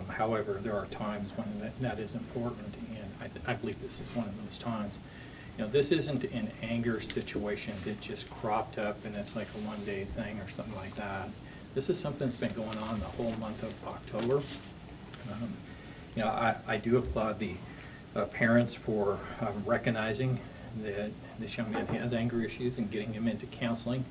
However, there are times when that is important, and I believe this is one of those times. You know, this isn't an anger situation that just cropped up and it's like a one-day thing or something like that. This is something that's been going on the whole month of October. You know, I do applaud the parents for recognizing that this young man has anger issues and getting him into counseling.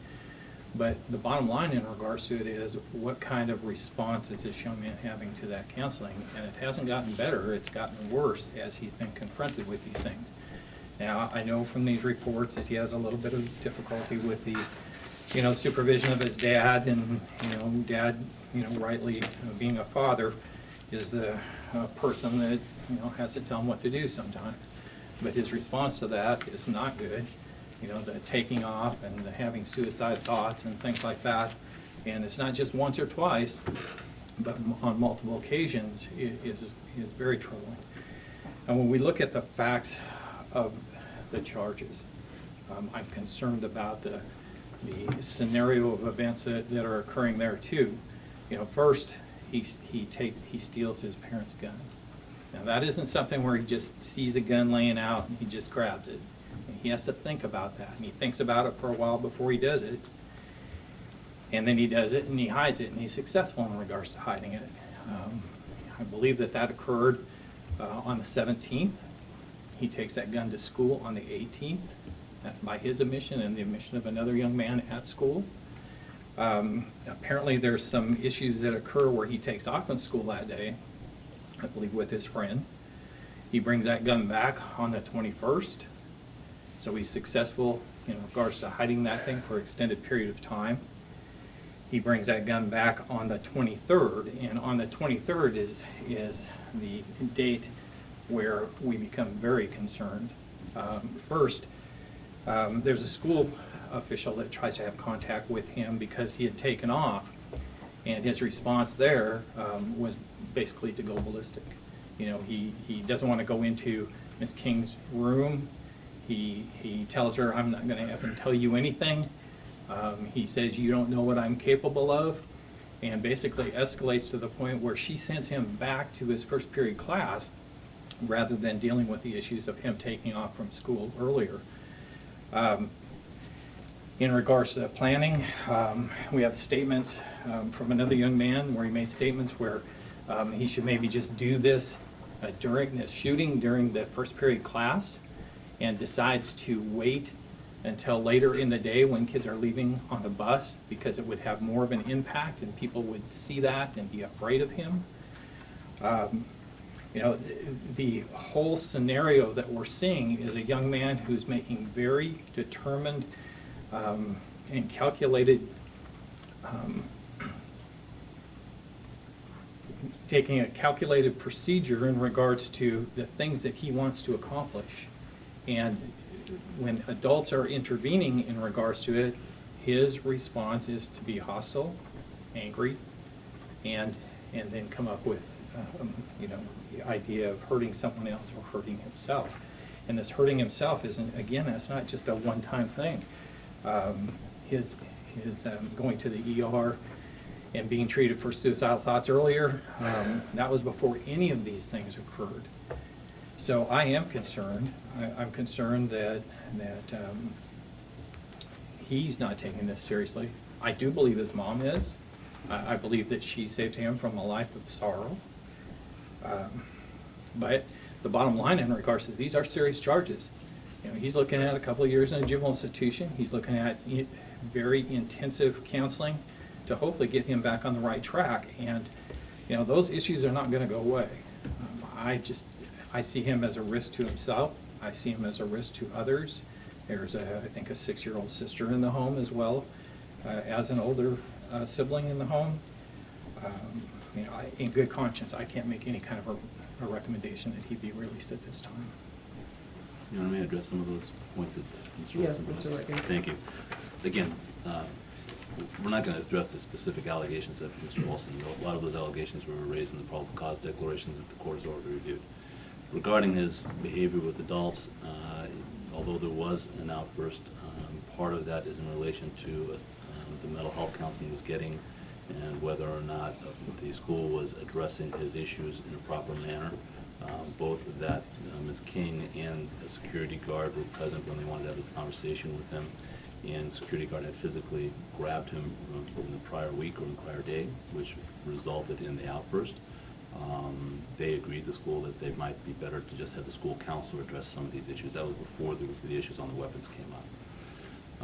But the bottom line in regards to it is, what kind of response is this young man having to that counseling? And it hasn't gotten better, it's gotten worse as he's been confronted with these things. Now, I know from these reports that he has a little bit of difficulty with the, you know, supervision of his dad, and, you know, dad, you know, rightly being a father, is the person that, you know, has to tell him what to do sometimes. But his response to that is not good. You know, the taking off and the having suicide thoughts and things like that. And it's not just once or twice, but on multiple occasions is very troubling. And when we look at the facts of the charges, I'm concerned about the scenario of events that are occurring there too. You know, first he steals his parents' gun. Now that isn't something where he just sees a gun laying out and he just grabs it. And he has to think about that, and he thinks about it for a while before he does it. And then he does it and he hides it, and he's successful in regards to hiding it. I believe that occurred on the 17th. He takes that gun to school on the 18th. That's by his admission and the admission of another young man at school. Apparently there's some issues that occur where he takes off from school that day, I believe with his friend. He brings that gun back on the 21st. So he's successful in regards to hiding that thing for an extended period of time. He brings that gun back on the 23rd, and on the 23rd is the date where we become very concerned. First, there's a school official that tries to have contact with him because he had taken off, and his response there was basically to go ballistic. You know, he doesn't want to go into Miss King's room. He tells her, "I'm not going to ever tell you anything." He says, "You don't know what I'm capable of," and basically escalates to the point where she sends him back to his first period class rather than dealing with the issues of him taking off from school earlier. In regards to the planning, we have statements from another young man where he made statements where he should maybe just do this during the shooting during the first period class, and decides to wait until later in the day when kids are leaving on the bus because it would have more of an impact and people would see that and be afraid of him. You know, the whole scenario that we're seeing is a young man who's making very determined and calculated, taking a calculated procedure in regards to the things that he wants to accomplish. And when adults are intervening in regards to it, his response is to be hostile, angry, and then come up with you know, the idea of hurting someone else or hurting himself. And this hurting himself isn't, again, that's not just a one-time thing. His going to the ER and being treated for suicidal thoughts earlier, that was before any of these things occurred. So I am concerned. I'm concerned that he's not taking this seriously. I do believe his mom is. I believe that she saved him from a life of sorrow. But the bottom line in regards to these are serious charges. You know, he's looking at a couple of years in a juvenile institution. He's looking at very intensive counseling to hopefully get him back on the right track. And you know, those issues are not going to go away. I see him as a risk to himself. I see him as a risk to others. There's I think a 6-year-old sister in the home as well as an older sibling in the home. You know, in good conscience, I can't make any kind of a recommendation that he be released at this time. You want me to address some of those points that Mr. Wilson brought up? Yes, Mr. Wiggins. Thank you. Again, we're not going to address the specific allegations of Mr. Wilson. A lot of those allegations were raised in the probable cause declarations that the court has already reviewed. Regarding his behavior with adults, although there was an outburst, part of that is in relation to the mental health counseling he was getting and whether or not the school was addressing his issues in a proper manner. Both that Ms. King and a security guard were present when they wanted to have a conversation with him, and the security guard had physically grabbed him in the prior week or in the prior day, which resulted in the outburst. They agreed, the school, that they might be better to just have the school counselor address some of these issues. That was before the issues on the weapons came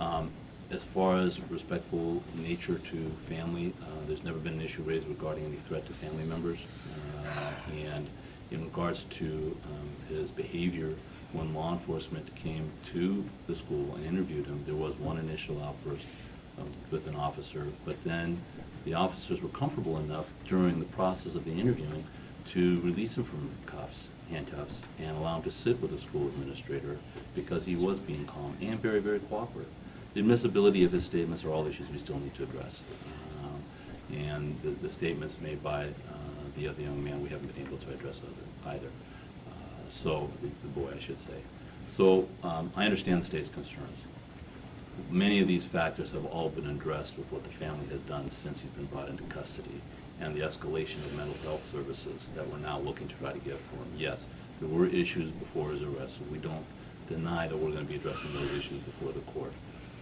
up. As far as respectful nature to family, there's never been an issue raised regarding any threat to family members. And in regards to his behavior, when law enforcement came to the school and interviewed him, there was one initial outburst with an officer, but then the officers were comfortable enough during the process of the interviewing to release him from handcuffs, and allow him to sit with the school administrator because he was being calm and very, very cooperative. The admissibility of his statements are all issues we still need to address. And the statements made by the other young man, we haven't been able to address either. So, the boy, I should say. So, I understand the state's concerns. Many of these factors have all been addressed with what the family has done since he's been brought into custody, and the escalation of mental health services that we're now looking to try to get for him. Yes, there were issues before his arrest. We don't deny that we're going to be addressing those issues before the court.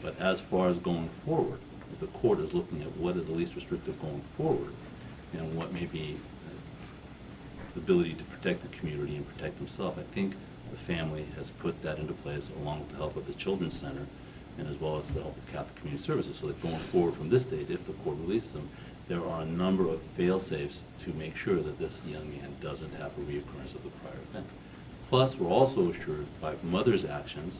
But as far as going forward, the court is looking at what is the least restrictive going forward, and what may be the ability to protect the community and protect himself. I think the family has put that into place along with the help of the Children's Center, and as well as the help of Catholic Community Services, so that going forward from this date, if the court releases them, there are a number of fail-safes to make sure that this young man doesn't have a reoccurrence of the prior event. Plus, we're also assured by mother's actions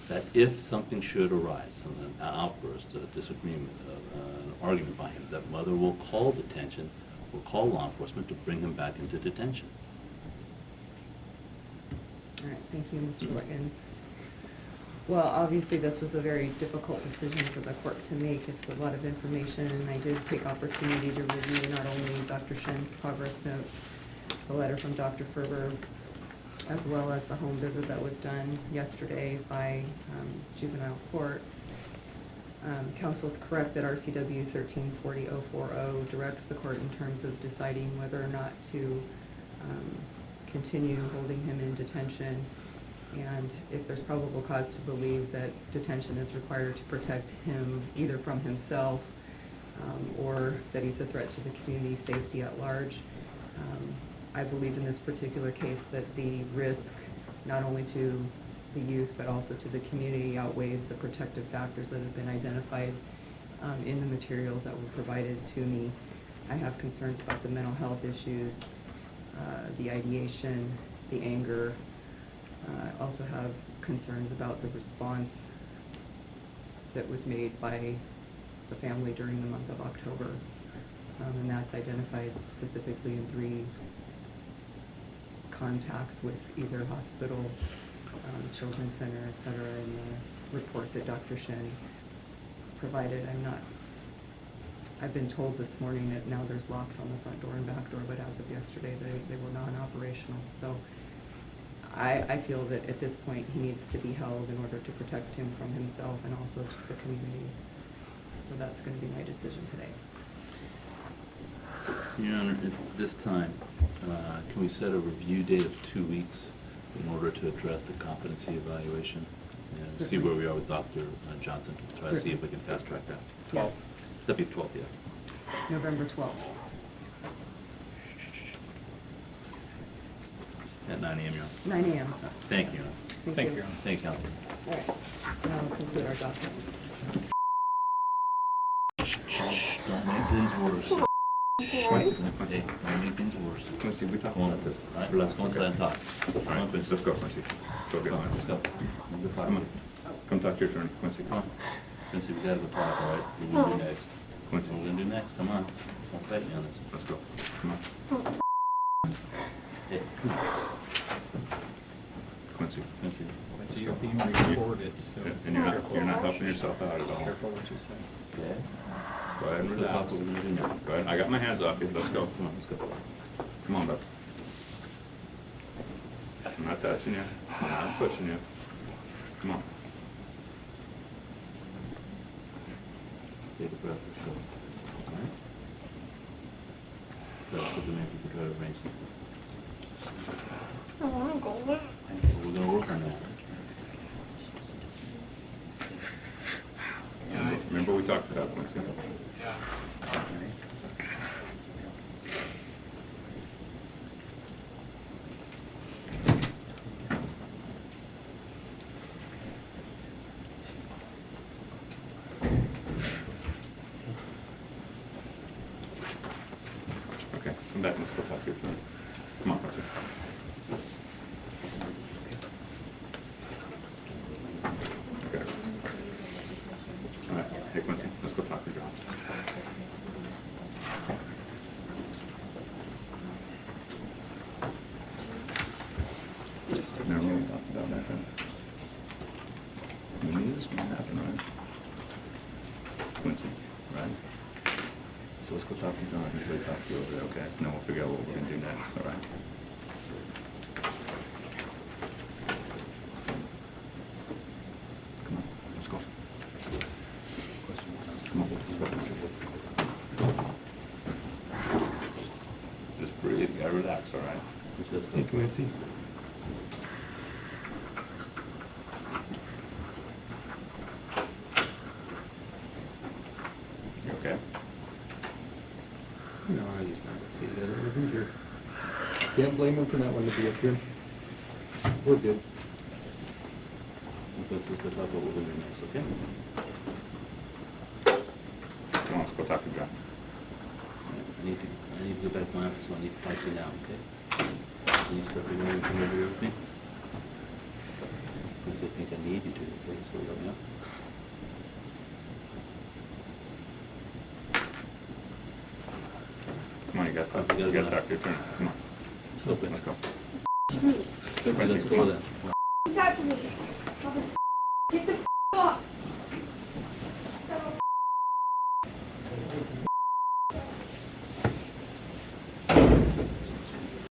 that if something should arise, an outburst, a disagreement, an argument by him, that mother will call detention or call law enforcement to bring him back into detention. All right, thank you, Mr. Wiggins. Well, obviously, this was a very difficult decision for the court to make. It's a lot of information, and I did take opportunity to review not only Dr. Shen's progress note, the letter from Dr. Ferber, as well as the home visit that was done yesterday by Juvenile Court. Counsel's correct that RCW 1340-040 directs the court in terms of deciding whether or not to continue holding him in detention, and if there's probable cause to believe that detention is required to protect him either from himself or that he's a threat to the community safety at large. I believe in this particular case that the risk, not only to the youth but also to the community, outweighs the protective factors that have been identified in the materials that were provided to me. I have concerns about the mental health issues, the ideation, the anger. I also have concerns about the response that was made by the family during the month of October, and that's identified specifically in 3 contacts with either hospital, Children's Center, et cetera, in the report that Dr. Shen provided. I've been told this morning that now there's locks on the front door and back door, but as of yesterday, they were non-operational. So I feel that at this point, he needs to be held in order to protect him from himself and also the community. So that's going to be my decision today. Your Honor, at this time, can we set a review date of 2 weeks in order to address the competency evaluation and see Certainly. where we are with Dr. Johnson? Try to see if we can fast track that. Yes. That'd be 12th, yeah. November 12th. At 9 a.m., Your Honor. 9 a.m. Thank you, Your Honor. Thank you, Your Honor. Thank you, Counsel. All right. Now we'll conclude our document. Don't make things worse. Hey, don't make things worse. Quincy, we talked Come on. about this. All right, let's go inside and talk. All right, let's go, Quincy. Go get Come on, mine. let's go. Come on. Come talk to your attorney, Quincy. Come on. Quincy, we gotta go talk, all right? We're gonna do next. Quincy, What we're gonna do next, come on. Don't fight me on this. let's go. Come on. Hey, come on. Quincy. Quincy. So you're being recorded, so. And you're not helping yourself out at all. Careful what you say. Okay. Go ahead and We're gonna talk relax. what we're gonna do now. Go ahead. I got my hands off you. Let's go. Come on, let's go. Come on, bud. I'm not touching you. I'm not pushing you. Come on. Take a breath, let's go. All right? restraints. I want to go there. We're gonna work on that. Remember we talked about Quincy? Okay, come back and let's go talk to your friend. Come on, Quincy. Okay. All right, hey Quincy, let's go talk to John. Remember we talked about that, huh? We knew this was gonna happen, right? Quincy, right? So let's go talk to John, he's really talk to you over there, okay? And then we'll figure out what we're gonna do next, all right? Come on, let's go. Come on, let's go. Just breathe, you gotta relax, all right? Just Hey, Quincy. You okay? No, I just not okay. That wasn't here. Can't blame him for not wanting to be up here. We're good. Let's talk about what we're gonna do next, okay? Come on, let's go talk to John. I need to go back to my office, so I need to talk to you now, okay? Can you step away and come over here with me? Because I think I need you to, okay, so let me know. Come on, you gotta talk to your turn. Come on. Let's go, Quincy. Let's go. Let's go then. Talk to me.